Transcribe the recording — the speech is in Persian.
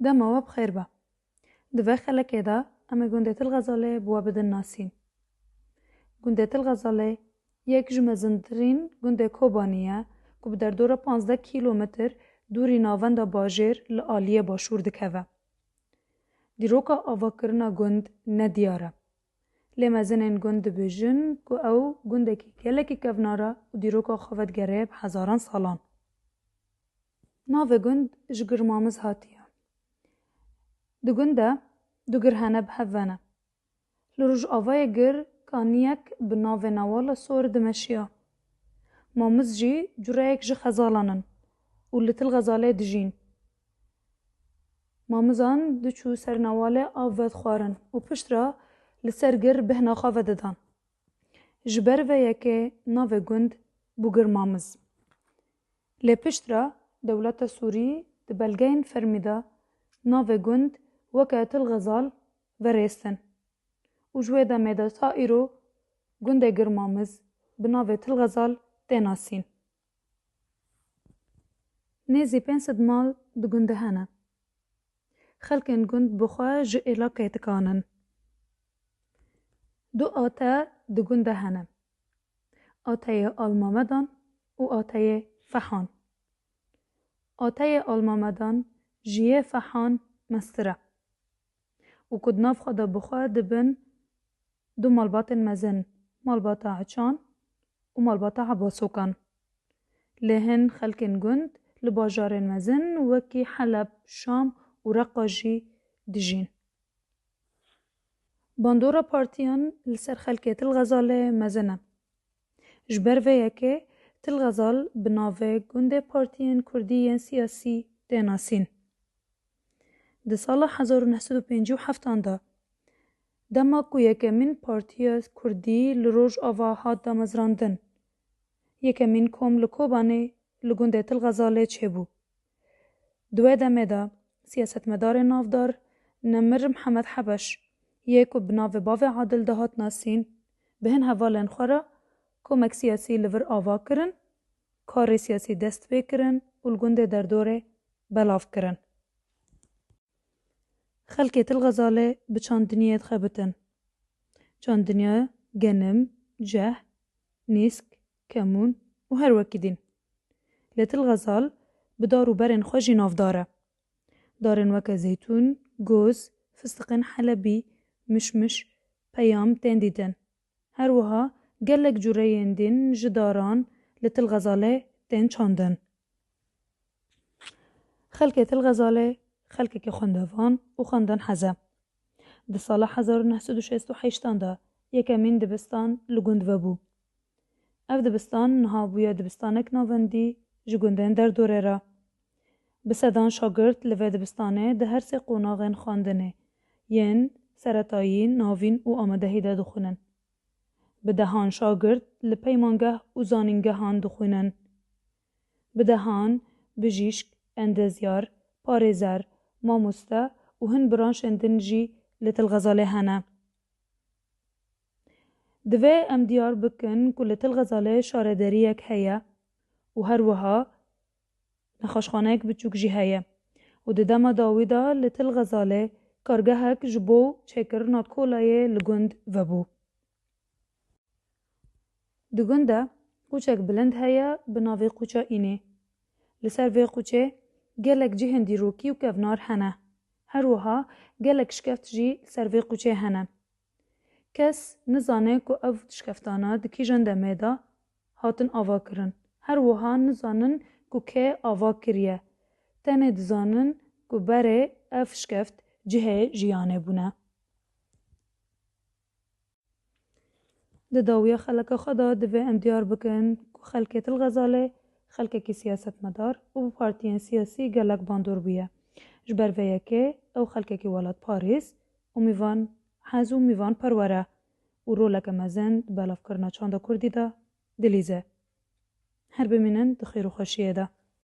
دما بخير با دوه خلکه دا اما گندت الغزاله بوا بدن ناسین. گندت الغزاله یک جمزندرین گنده کوبانیه که بدر دور 15 کیلومتر دوری ناوند باجر لآلیه باشور دکوه. دیروکا آوا کرنا گند ندیاره. لمزنین گند بجن که او گنده که گلکی کونارا و دیروکا خواد گریب هزاران سالان. ناو گند جگرمامز هاتیه. دو گنده دو گرهنه بحوانه. لروج آوای گر کانیک بناو نوالا سور دمشیا. مامز جی جرایک جه خزالانن. و لتل غزاله دجین. مامزان دو چو سر نواله آواد خوارن. و پشت را لسر گر بهنا خواه ددان. جبر و یکه ناو گند بوگر مامز. لی پشت را دولت سوری دبلگین فرمیده ناو گند وکه تل غزال و ریستن. و جوه دا میده تا ایرو گنده گرمامز بناوه تل غزال تیناسین. نیزی 500 مال دو گنده هنه. خلکن گند بخواه جو علاقه تکانن. دو آته دو گنده هنه. آته آلمامدان و آته فحان. آته آلمامدان جیه فحان مستره. و کد ناف خدا بخواه دبن دو مالبات مزن. مالبات عچان و مالبات عباسوکان. لهن خلکن گند لباجار مزن وکی حلب شام و رقاجی دجین. باندورا پارتیان لسر خلکه تل غزاله مزنه. جبر و یکه تل غزال بناوه گنده پارتیان کردیین سیاسی تیناسین. ده سال 1957 دا دما کو یکمین پارتیا کردی لروج آوا هات دامزراندن. یکمین کوم لکوبانه لگنده تل غزاله چه بو. دوه دمه دا سیاست مدار نافدار نمر محمد حبش یکو بناو باو عادل دهات ناسین بهن حوالن خورا کومک سیاسی لور آوا کرن کار سیاسی دست بکرن و لگنده در دوره بلاف کرن. خلکه تل غزاله بچاند دنیات خبتن. چاند دنیا گنم، جه، نیسک، کمون و هر وکی دین. لتل غزال بدارو برن خوشی ناف داره. دارن وک زیتون، گوز، فستقن حلبی، مشمش، پیام تندیدن. هر وها گلک جورین دین جداران لتل غزاله تن چاندن. خلکه تل غزاله خلکه که خواندوان و خواندن حزه. ده سال 1968 دا یکمین دبستان لگند و بو. اف دبستان نها بویا دبستانک ناوندی جگندن در دوره را. بسدان شاگرد لوه دبستانه ده هر سه قوناغن خواندنه. ین سرطایی ناوین و آمدهی ده دخونن. بدهان شاگرد لپیمانگه و زانینگه هان دخونن. بدهان بجیشک اندزیار پارزر ماموسته و هن برانشندن جی لتل غزاله هنه. دوه ام دیار بکن که لتل غزاله شاردریک هیا و هر وها نخاشخانه بچوک جی هیا و ده دم داویدا لتل غزاله کارگهک جبو چکر ناتکولای لگند و بو. دو گنده قوچک بلند هیا بناوی قوچا اینه. لسر وی قوچه گلک جهندی روکی و کونار هنه. هر وها گلک شکفت جی سر وی قوچه هنه. کس نزانه که او شکفتانا دکی جنده میدا هاتن آوا کرن. هر وها نزانن که آوا کریه. تنه دزانن که بره اف شکفت جهه جیانه بونه. ده داویه خلق خدا دوه امدیار بکن که خلقه تل غزاله خلقه کی سیاست مدار و پارتیان سیاسی گلک باندور بیه. جبر ویه که او خلقه کی ولاد پاریس و میوان حزو میوان پروره و رولک مزند بلاف کرنا چانده کردی ده دلیزه. هر بمینن دخیر و خوشیه ده.